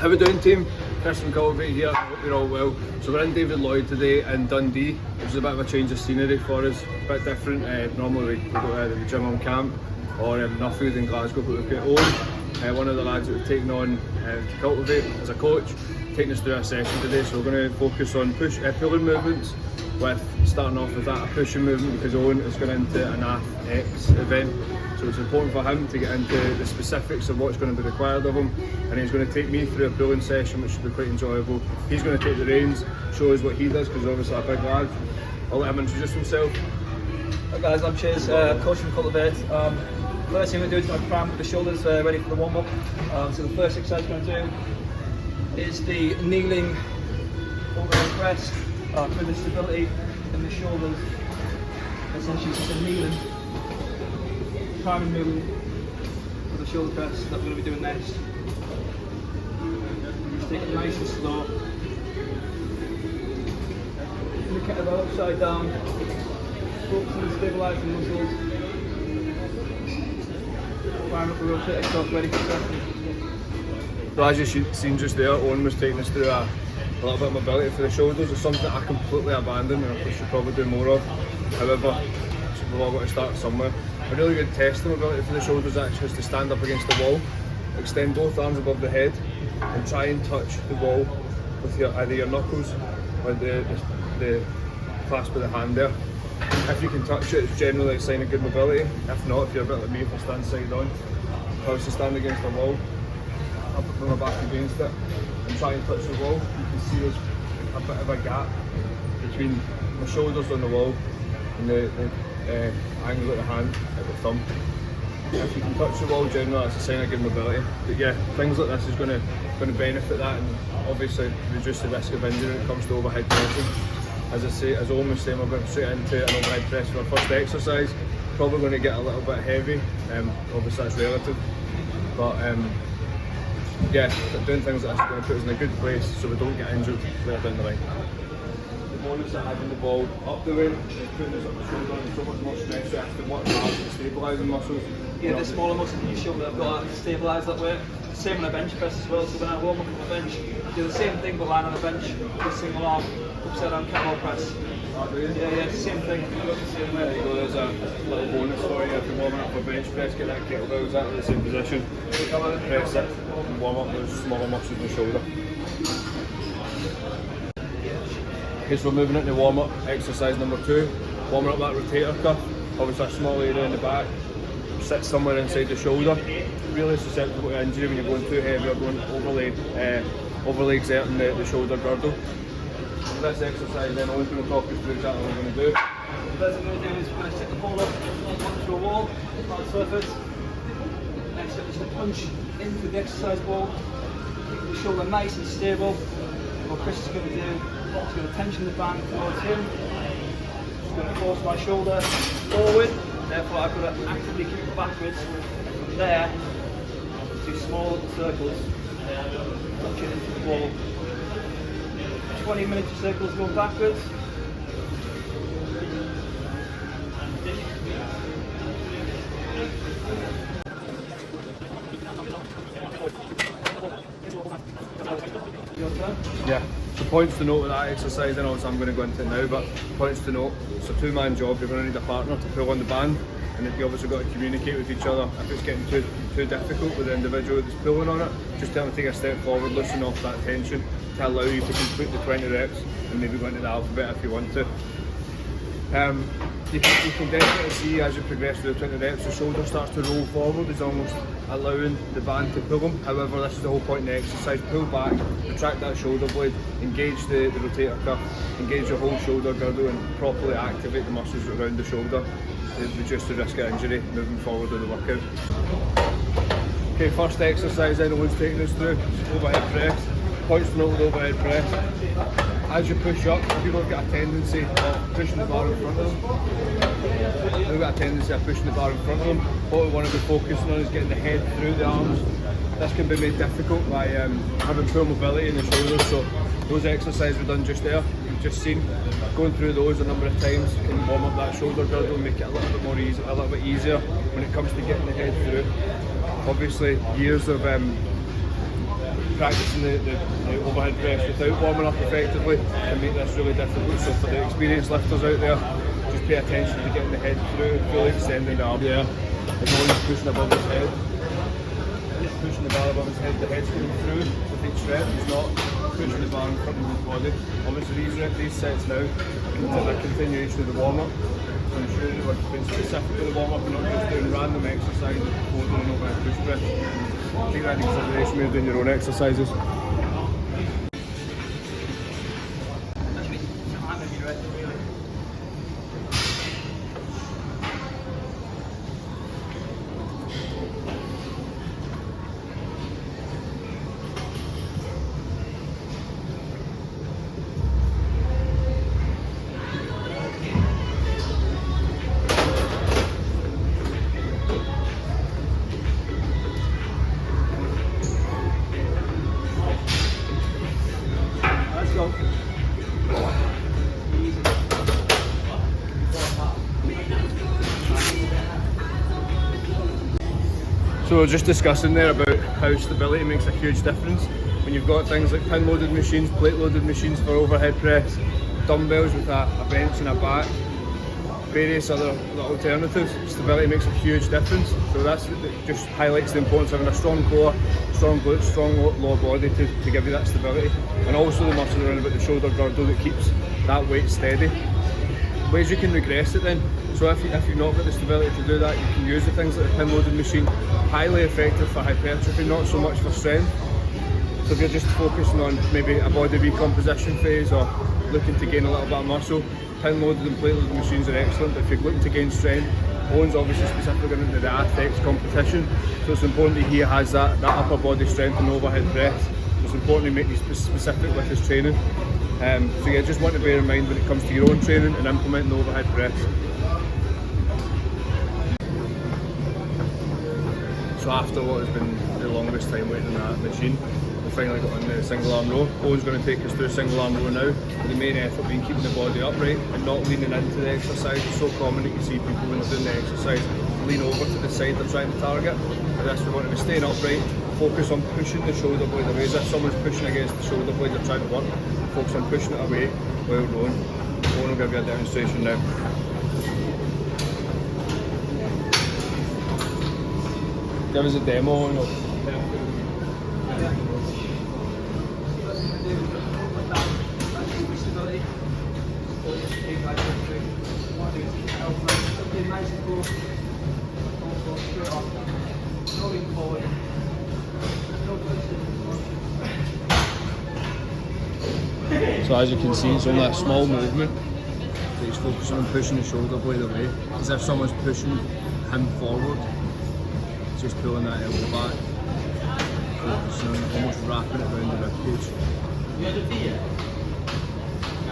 How we doing, team? Chris from Cultivate here. Hope you're all well. So we're in David Lloyd today in Dundee, which is a bit of a change of scenery for us, a bit different. Normally we go to the gym on camp or Nuffield in Glasgow, but we've got Owen, one of the lads that we've taken on to Cultivate as a coach, taking us through our session today. So we're going to focus on pulling movements, with starting off with that pushing movement, because Owen is going into an AF-X event. So it's important for him to get into the specifics of what's going to be required of him, and he's going to take me through a pulling session, which should be quite enjoyable. He's going to take the reins, show us what he does, because he's obviously a big lad. I'll let him introduce himself. Hi guys, I'm Chase, coach from Cultivate. First thing we're doing is going to cram the shoulders ready for the warm-up. So the first exercise we're going to do is the kneeling overhead press for the stability in the shoulders. Essentially just a kneeling priming movement for the shoulder press that we're going to be doing next. Just take it nice and slow. In the kettlebell upside down, focus on stabilising muscles. Fire up the rotator cuff, ready for session. So as you've seen just there, Owen was taking us through a little bit of mobility for the shoulders. It's something that I completely abandoned and I should probably do more of. However, we've all got to start somewhere. A really good test of mobility for the shoulders actually is to stand up against the wall, extend both arms above the head and try and touch the wall with either your knuckles or the clasp of the hand there. If you can touch it, it's generally a sign of good mobility. If not, if you're a bit like me, if I stand side on, if I was to stand against the wall, I'll put my back against it and try and touch the wall. You can see there's a bit of a gap between my shoulders on the wall and the angle of the hand at the thumb. If you can touch the wall, generally that's a sign of good mobility. But yeah, things like this is going to benefit that, and obviously reduce the risk of injury when it comes to overhead pressing. As I say, as Owen was saying, we're going straight into an overhead press for our first exercise. Probably going to get a little bit heavy. Obviously that's relative, but yeah, doing things like this is going to put us in a good place so we don't get injured later down the line. The bonus of having the ball up the way is putting us up the shoulder and so much more stress, so you have to work hard to stabilise the muscles. Yeah, the smaller muscles in your shoulder have got to stabilise that way. Same on a bench press as well, so when I warm up on the bench, I do the same thing but lying on the bench with a single arm, upside down kettlebell press. Yeah, same thing. There you go, there's a little bonus for you if you're warming up for bench press, get that kettlebell exactly the same position. Press it and warm up those smaller muscles in the shoulder. Okay, so we're moving into warm-up exercise number 2, warming up that rotator cuff, obviously a small area in the back, sit somewhere inside the shoulder, really susceptible to injury when you're going too heavy or going overly exerting the shoulder girdle. So this exercise then, Owen's going to talk us through exactly what we're going to do. The first thing we're going to do is we're going to stick the ball up to a wall, flat surface. Next up is to punch into the exercise ball, keep the shoulder nice and stable. What Chris is going to do, he's going to tension the band towards him. He's going to force my shoulder forward, therefore I've got to actively keep it backwards. From there, 2 small little circles, punching into the ball. 20 minutes of circles going backwards. Yeah, so points to note with that exercise, and also I'm going to go into it now, but points to note, it's a 2-man job, you're going to need a partner to pull on the band, and if you obviously got to communicate with each other. If it's getting too difficult with the individual that's pulling on it, just tell them to take a step forward, loosen off that tension to allow you to complete the 20 reps and maybe go into the alphabet if you want to. You can definitely see as you progress through the 20 reps, the shoulder starts to roll forward. It's almost allowing the band to pull them. However, this is the whole point in the exercise. Pull back, retract that shoulder blade, engage the rotator cuff, engage your whole shoulder girdle and properly activate the muscles around the shoulder to reduce the risk of injury moving forward with the workout. Okay, first exercise then Owen's taking us through, overhead press. Points to note with overhead press. As you push up, people have got a tendency of pushing the bar in front of them. They've got a tendency of pushing the bar in front of them. What we want to be focusing on is getting the head through the arms. This can be made difficult by having poor mobility in the shoulders. So those exercises we've done just there, you've just seen, going through those a number of times can warm up that shoulder girdle and make it a little bit more easy, a little bit easier when it comes to getting the head through. Obviously, years of practicing the overhead press without warming up effectively can make this really difficult. So for the experienced lifters out there, just pay attention to getting the head through, fully extending the arm. Yeah. As long as he's pushing above his head, pushing the bar above his head, the head's going through with each rep. He's not pushing the bar in front of his body. Obviously these sets now are a continuation of the warm-up. To ensure that we're being specific to the warm-up and not just doing random exercises before doing an overhead push press. Take that into consideration when you're doing your own exercises. So we were just discussing there about how stability makes a huge difference. When you've got things like pin loaded machines, plate loaded machines for overhead press, dumbbells with a bench and a back, various other alternatives, stability makes a huge difference. So that's just highlights the importance of having a strong core, strong glutes, strong lower body to give you that stability. And also the muscle around about the shoulder girdle that keeps that weight steady. Ways you can regress it then. So if you've not got the stability to do that, you can use the things like the pin loaded machine, highly effective for hypertrophy, not so much for strength. So if you're just focusing on maybe a body recomposition phase or looking to gain a little bit of muscle, pin loaded and plate loaded machines are excellent. But if you're looking to gain strength, Owen's obviously specifically going into the Athex competition, so it's important that he has that upper body strength and overhead press. It's important to make these specific with his training. So yeah, just want to bear in mind when it comes to your own training and implementing the overhead press. So after what has been the longest time waiting on that machine, we finally got on the single arm row. Owen's going to take us through a single arm row now, with the main effort being keeping the body upright and not leaning into the exercise. It's so common that you see people when they're doing the exercise lean over to the side they're trying to target. For this we want to be staying upright, focus on pushing the shoulder blade away. As if someone's pushing against the shoulder blade they're trying to work, focus on pushing it away while rowing. Owen will give you a demonstration now. Give us a demo on it. So as you can see, it's only a small movement that he's focusing on pushing the shoulder blade away, as if someone's pushing him forward. Just pulling that elbow back, focusing on almost wrapping it around the ribcage.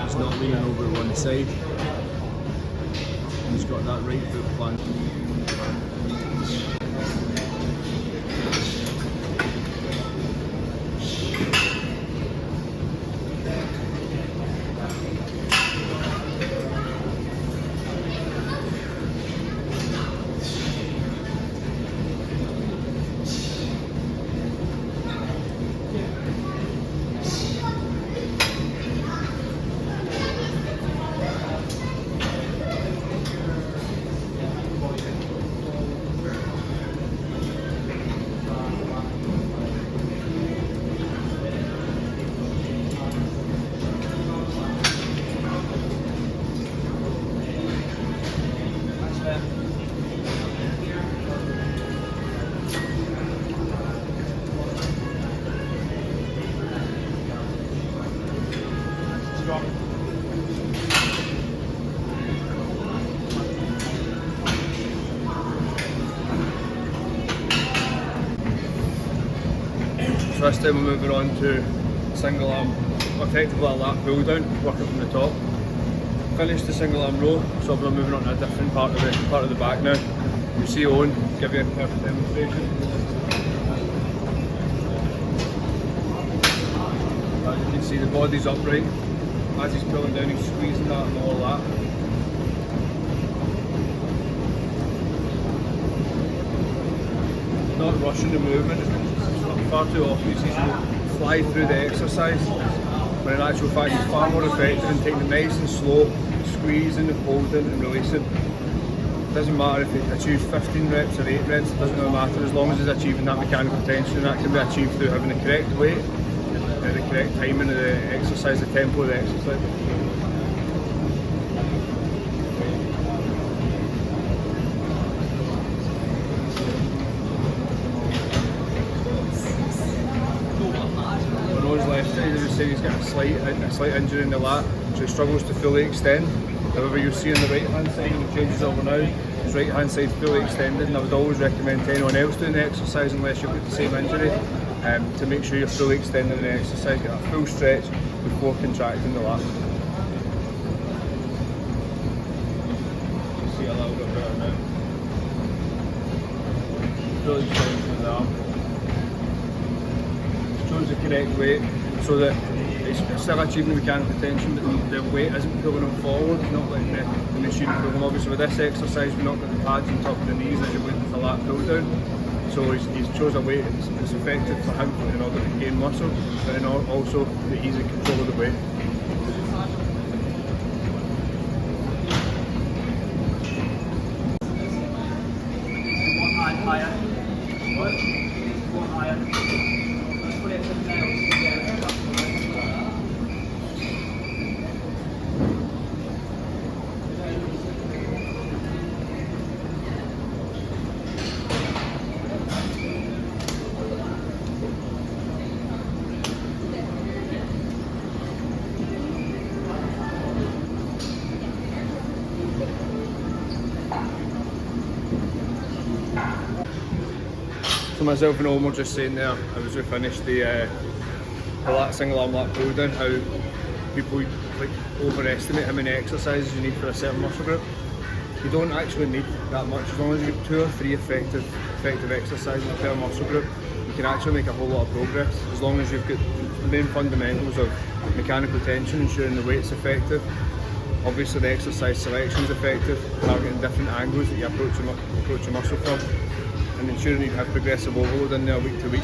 He's not leaning over to one side, and he's got that right foot planted. So this time we're moving on to single arm, effectively a lat pull down, working from the top. Finish the single arm row, so we're moving on to a different part of the back now. You see Owen give you a perfect demonstration. As you can see, the body's upright. As he's pulling down, he's squeezing that lower lat. Not rushing the movement, it's far too often you see people fly through the exercise, when in actual fact it's far more effective in taking it nice and slow, squeezing, holding and releasing. It doesn't matter if it achieves 15 reps or 8 reps, it doesn't really matter as long as it's achieving that mechanical tension, and that can be achieved through having the correct weight, the correct timing of the exercise, the tempo of the exercise. On his left side, as we say, he's got a slight injury in the lat, so he struggles to fully extend. However, you'll see on the right hand side, when he changes over now, his right hand side fully extended, and I would always recommend to anyone else doing the exercise, unless you've got the same injury, to make sure you're fully extending the exercise, get a full stretch before contracting the lat. You see a little bit better now. Fully extending the arm. Choose the correct weight so that it's still achieving the mechanical tension, but the weight isn't pulling them forward, not letting the machine pull them. Obviously with this exercise we've not got the pads on top of the knees as you would with the lat pull down, so he's chose a weight that's effective for him in order to gain muscle, but then also that he's in control of the weight. One higher. One higher. Let's put it to the nails. So myself and Owen were just saying there, as we finished the lat single arm lat pull down, how people like overestimate how many exercises you need for a certain muscle group. You don't actually need that much. As long as you get 2 or 3 effective exercises per muscle group, you can actually make a whole lot of progress. As long as you've got the main fundamentals of mechanical tension, ensuring the weight's effective. Obviously the exercise selection is effective, targeting different angles that you approach your muscle from, and ensuring you have progressive overload in there week to week.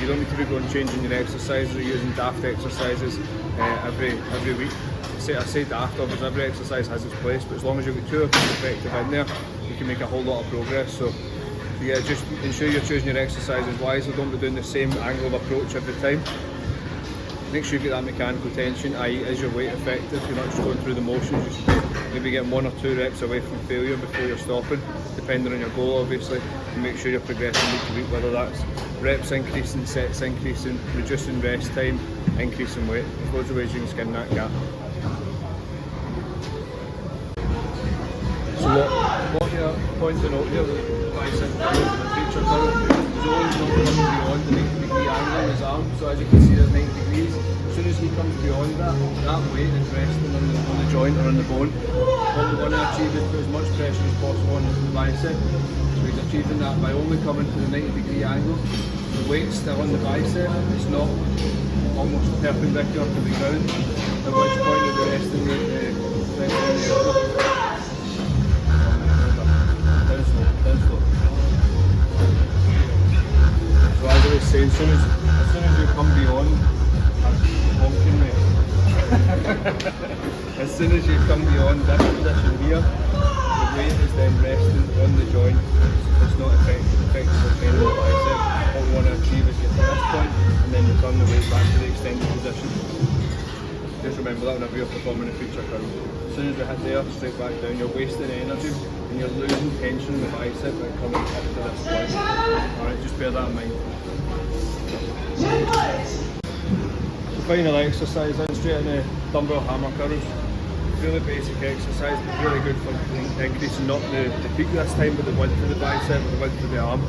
You don't need to be going changing your exercises or using daft exercises every week. I say daft, obviously every exercise has its place, but as long as you've got 2 or 3 effective in there, you can make a whole lot of progress. So yeah, just ensure you're choosing your exercises wisely. Don't be doing the same angle of approach every time. Make sure you get that mechanical tension, i.e. is your weight effective, you're not just going through the motions, you should maybe get 1 or 2 reps away from failure before you're stopping, depending on your goal obviously, and make sure you're progressing week to week, whether that's reps increasing, sets increasing, reducing rest time, increasing weight. There's loads of ways you can skin that gap. So what you're pointing out here with bicep curl and the feature curl is always not coming beyond the 90-degree angle on his arm. So as you can see there's 90 degrees. As soon as he comes beyond that weight is resting on the joint or on the bone. What we want to achieve is put as much pressure as possible on the bicep. So he's achieving that by only coming to the 90-degree angle. The weight's still on the bicep, it's not almost perpendicular to the ground, at which point you'll be resting the pressure on the elbow. Down slow. So as I was saying, as soon as you come beyond, honking me. As soon as you come beyond this position here, the weight is then resting on the joint. It's not effectively bending the bicep. What we want to achieve is get to this point and then return the weight back to the extended position. Just remember that whenever you're performing a feature curl. As soon as we hit there, straight back down, you're wasting energy and you're losing tension in the bicep by coming up to this point. Alright, just bear that in mind. The final exercise then straight in the dumbbell hammer curls. Really basic exercise, but really good for increasing not the peak this time, but the width of the bicep or the width of the arm.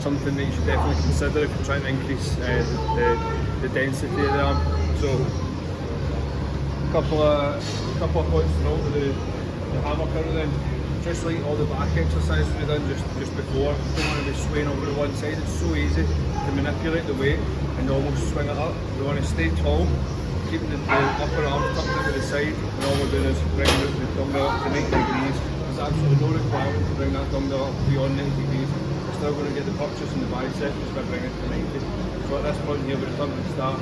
Something that you should definitely consider if you're trying to increase the density of the arm. So a couple of points to note with the hammer curl then. Just like all the back exercises we've done just before, you don't want to be swaying over to one side. It's so easy to manipulate the weight and almost swing it up. We want to stay tall, keeping the upper arm tucked into the side, and all we're doing is bringing the dumbbell up to 90 degrees. There's absolutely no requirement to bring that dumbbell up beyond 90 degrees. It's still going to get the purchase in the bicep just by bringing it to 90. So at this point here, we're returning to start,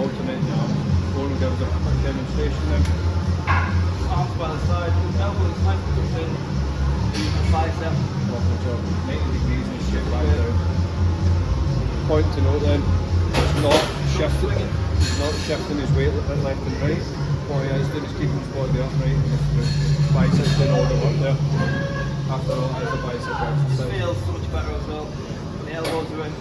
alternating the arms. Owen will give us a quick demonstration now. Arms by the side, elbows tight to the in, bicep. Lovely job. 90 degrees and straight back down. Point to note then, it's not shifting his weight left and right. What he is doing is keeping his body upright and the biceps doing all the work there. After all, it is a bicep exercise. It feels so much better as well. The elbows are in.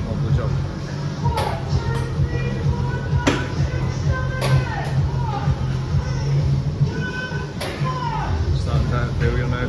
Lovely job. Starting to failure now.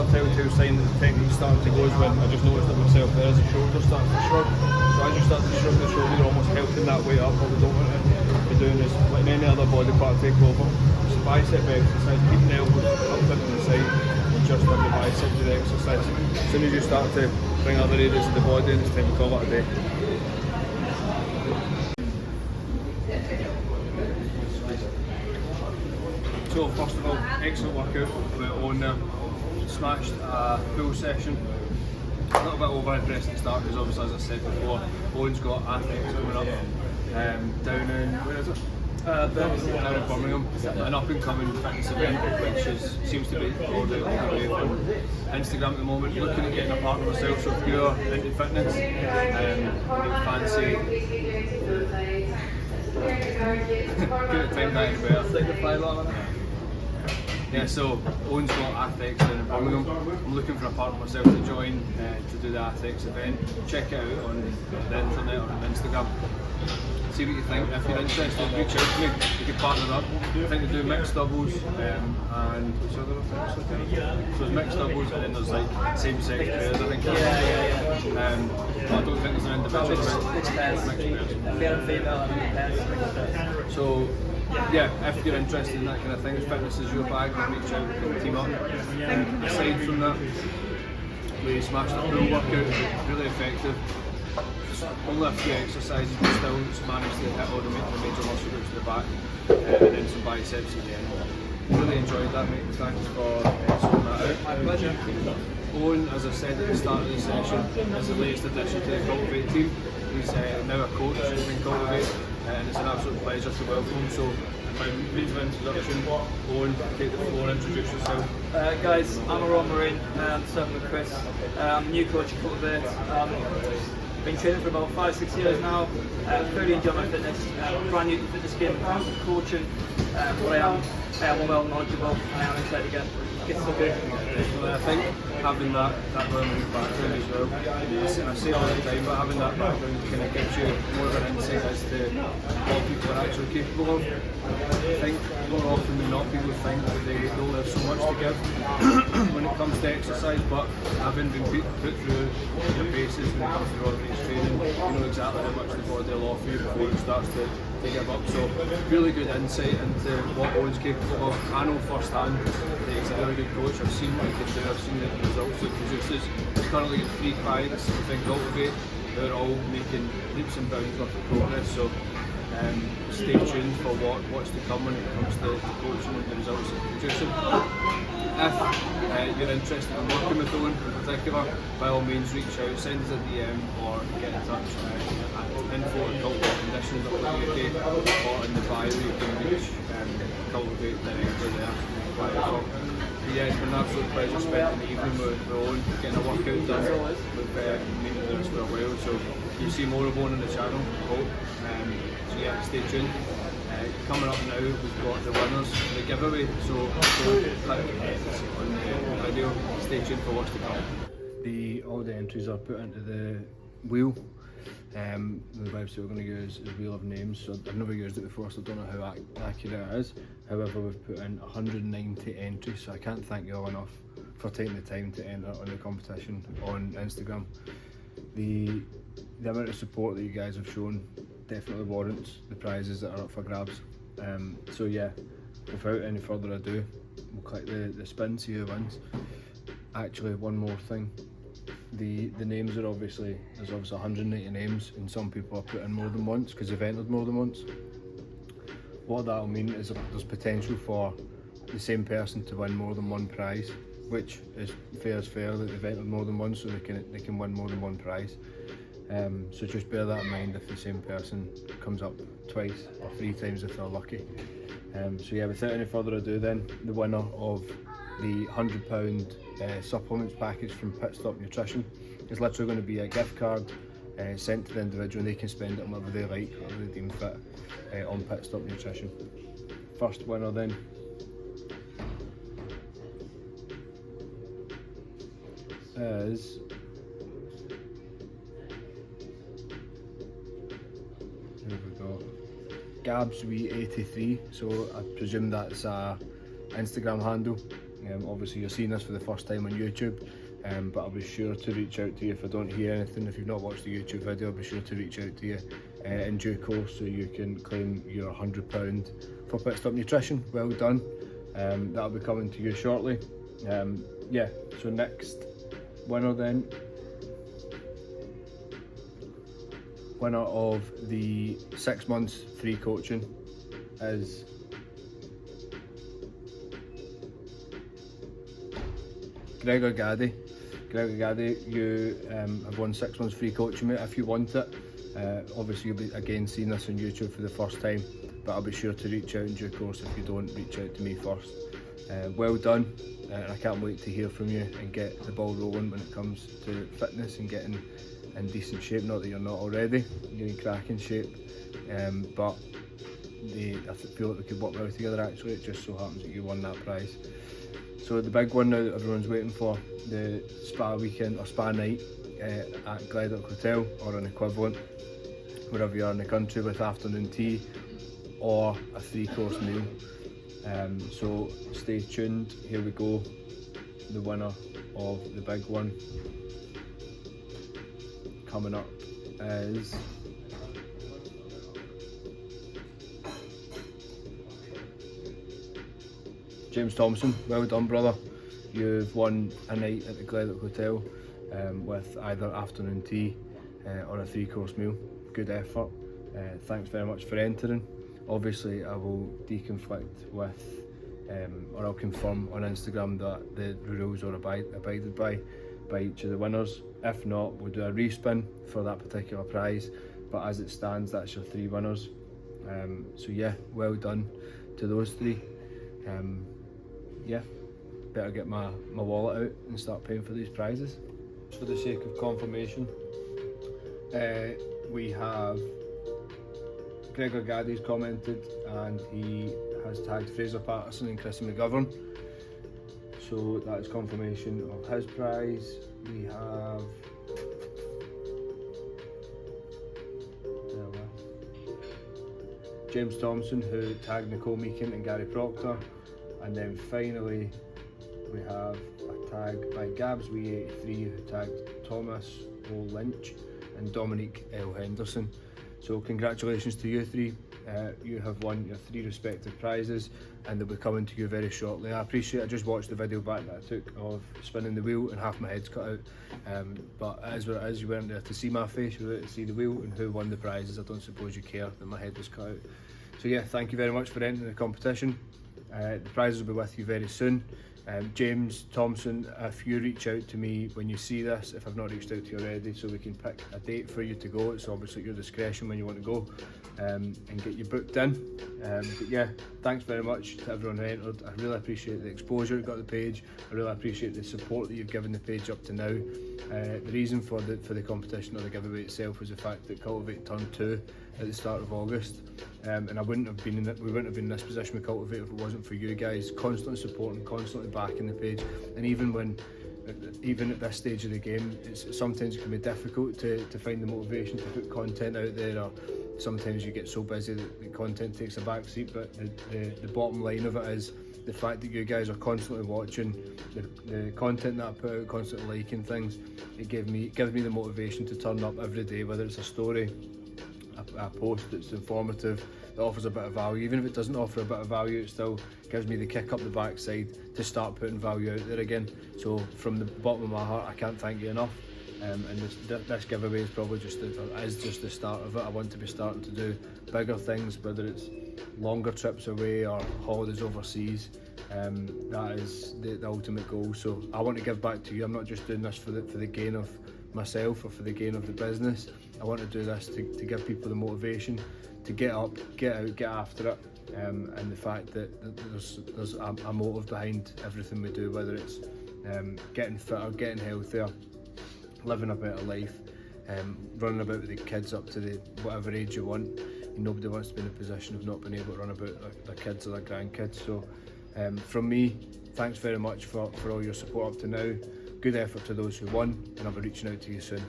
Telltale sign that the technique's starting to go is when I just noticed it myself, there is a shoulder starting to shrug. So as you start to shrug the shoulder, you're almost helping that weight up. What we don't want to be doing is letting any other body part take over. It's a bicep exercise, keeping the elbows up into the side and just on the biceps of the exercise. As soon as you start to bring other areas of the body in, it's time to call it a day. So first of all, excellent workout with Owen there. Smashed a full session. A little bit over-impressed at the start because obviously, as I said before, Owen's got athletics coming up down in, where is it? Down in Birmingham, an up-and-coming fitness event which seems to be all the way on Instagram at the moment. Looking at getting a partner myself, so if you're into fitness, fancy good time down in bed. Take the fly on. Yeah, so Owen's got athletics down in Birmingham. I'm looking for a partner myself to join to do the athletics event. Check it out on the internet or on Instagram. See what you think. If you're interested, reach out to me. We can partner up. I think we do mixed doubles and what's the other thing? So there's mixed doubles and then there's like same-sex pairs. I think. I don't think there's an individual. Mixed pairs. Male and female and pairs. So. Yeah, if you're interested in that kind of thing, if fitness is your bag, then reach out and team up. Aside from that, we smashed a full workout, really effective. Only a few exercises, but still managed to hit all the major muscle groups at the back, and then some biceps at the end. Really enjoyed that, mate. Thanks for sorting that out. My pleasure. Owen, as I said at the start of the session, is the latest addition to the Cultivate team. He's now a coach in Cultivate, and it's an absolute pleasure to welcome him. So, by means of introduction, Owen, take the floor, introduce yourself. Guys, I'm a Royal Marine, serving with Chris. I'm a new coach at Cultivate. Been training for about 5-6 years now. Thoroughly enjoy my fitness. Brand new to the fitness game in terms of coaching. But I am well knowledgeable and I am excited to get stuck in. I think having that Royal Marine background as well, I say it all the time, but having that background kind of gives you more of an insight as to what people are actually capable of. I think more often than not people think that they don't have so much to give when it comes to exercise, but having been put through your paces when it comes to raw race training, you know exactly how much the body will offer you before it starts to give up. So really good insight into what Owen's capable of. I know firsthand that he's a very good coach. I've seen what he can do, I've seen the results he produces. He's currently got 3 clients within Cultivate who are all making leaps and bounds worth of progress. So stay tuned for what's to come when it comes to coaching and the results he's producing. If you're interested in working with Owen in particular, by all means reach out, send us a DM or get in touch at info@cultivateconditions.co.uk or in the bio you can reach Cultivate directly there. quite effort. But yeah, it's been an absolute pleasure spending the evening with Owen, getting a workout done. We've been meeting with us for a while, so you'll see more of Owen on the channel, I hope. So yeah, stay tuned. Coming up now, we've got the winners for the giveaway, so don't click X on the video. Stay tuned for what's to come. All the entries are put into the wheel. The website we're going to use is Wheel of Names, so I've never used it before, so I don't know how accurate it is. However, we've put in 190 entries, so I can't thank you all enough for taking the time to enter on the competition on Instagram. The amount of support that you guys have shown definitely warrants the prizes that are up for grabs. So yeah, without any further ado, we'll click the spin, see who wins. Actually, one more thing. The names are obviously, there's obviously 180 names, and some people have put in more than once because they've entered more than once. What that'll mean is there's potential for the same person to win more than one prize, which is fair that they've entered more than once, so they can win more than one prize. So just bear that in mind if the same person comes up twice or 3 times if they're lucky. So yeah, without any further ado then, the winner of the £100 supplements package from Pit Stop Nutrition is literally going to be a gift card sent to the individual, and they can spend it on whatever they like, whatever they deem fit on Pit Stop Nutrition. First winner then is there we go, GabsWee83, so I presume that's a Instagram handle. Obviously you're seeing this for the first time on YouTube, but I'll be sure to reach out to you if I don't hear anything. If you've not watched the YouTube video, I'll be sure to reach out to you in due course so you can claim your £100 for Pit Stop Nutrition. Well done. That'll be coming to you shortly. Yeah, so next winner then, winner of the 6 months free coaching is Gregor Gaddy. Gregor Gaddy, you have won 6 months free coaching, mate. If you want it, obviously you'll be again seeing this on YouTube for the first time, but I'll be sure to reach out in due course if you don't reach out to me first. Well done, and I can't wait to hear from you and get the ball rolling when it comes to fitness and getting in decent shape. Not that you're not already, you're in cracking shape, but I feel like we could work well together actually. It just so happens that you won that prize. So the big one now that everyone's waiting for, the spa weekend or spa night at Gleddock Hotel or an equivalent, wherever you are in the country, with afternoon tea or a 3-course meal. So stay tuned, here we go. The winner of the big one coming up is James Thompson. Well done, brother. You've won a night at the Gleddock Hotel with either afternoon tea or a 3-course meal. Good effort. Thanks very much for entering. Obviously I will deconflict with or I'll confirm on Instagram that the rules are abided by each of the winners. If not, we'll do a respin for that particular prize, but as it stands, that's your 3 winners. So yeah, well done to those 3. Yeah, better get my wallet out and start paying for these prizes. For the sake of confirmation, we have Gregor Gaddy's commented and he has tagged Fraser Patterson and Chrissy McGovern, so that is confirmation of his prize. We have James Thompson, who tagged Nicole Meakin and Gary Proctor, and then finally we have a tag by GabsWee83 who tagged Thomas O. Lynch and Dominique L. Henderson. So congratulations to you 3. You have won your 3 respective prizes and they'll be coming to you very shortly. I just watched the video back that I took of spinning the wheel and half my head's cut out, but it is what it is. You weren't there to see my face, you were there to see the wheel and who won the prizes. I don't suppose you care that my head was cut out. So yeah, thank you very much for entering the competition. The prizes will be with you very soon. James Thompson, if you reach out to me when you see this, if I've not reached out to you already, so we can pick a date for you to go. It's obviously at your discretion when you want to go, and get you booked in. But yeah, thanks very much to everyone who entered. I really appreciate the exposure it got the page. I really appreciate the support that you've given the page up to now. The reason for the competition or the giveaway itself was the fact that Cultivate turned 2 at the start of August, and we wouldn't have been in this position with Cultivate if it wasn't for you guys constantly supporting, constantly backing the page. And even at this stage of the game, sometimes it can be difficult to find the motivation to put content out there, or sometimes you get so busy that the content takes a back seat. But the bottom line of it is the fact that you guys are constantly watching the content that I put out, constantly liking things. It gives me the motivation to turn up every day, whether it's a story, a post that's informative, that offers a bit of value. Even if it doesn't offer a bit of value, it still gives me the kick up the backside to start putting value out there again. So from the bottom of my heart, I can't thank you enough. And this giveaway is probably just the start of it. I want to be starting to do bigger things, whether it's longer trips away or holidays overseas. That is the ultimate goal. So I want to give back to you. I'm not just doing this for the gain of myself or for the gain of the business. I want to do this to give people the motivation to get up, get out, get after it, and the fact that there's a motive behind everything we do, whether it's getting fitter, getting healthier, living a better life, running about with the kids up to the whatever age you want. And nobody wants to be in a position of not being able to run about their kids or their grandkids. So from me, thanks very much for all your support up to now. Good effort to those who won, and I'll be reaching out to you soon.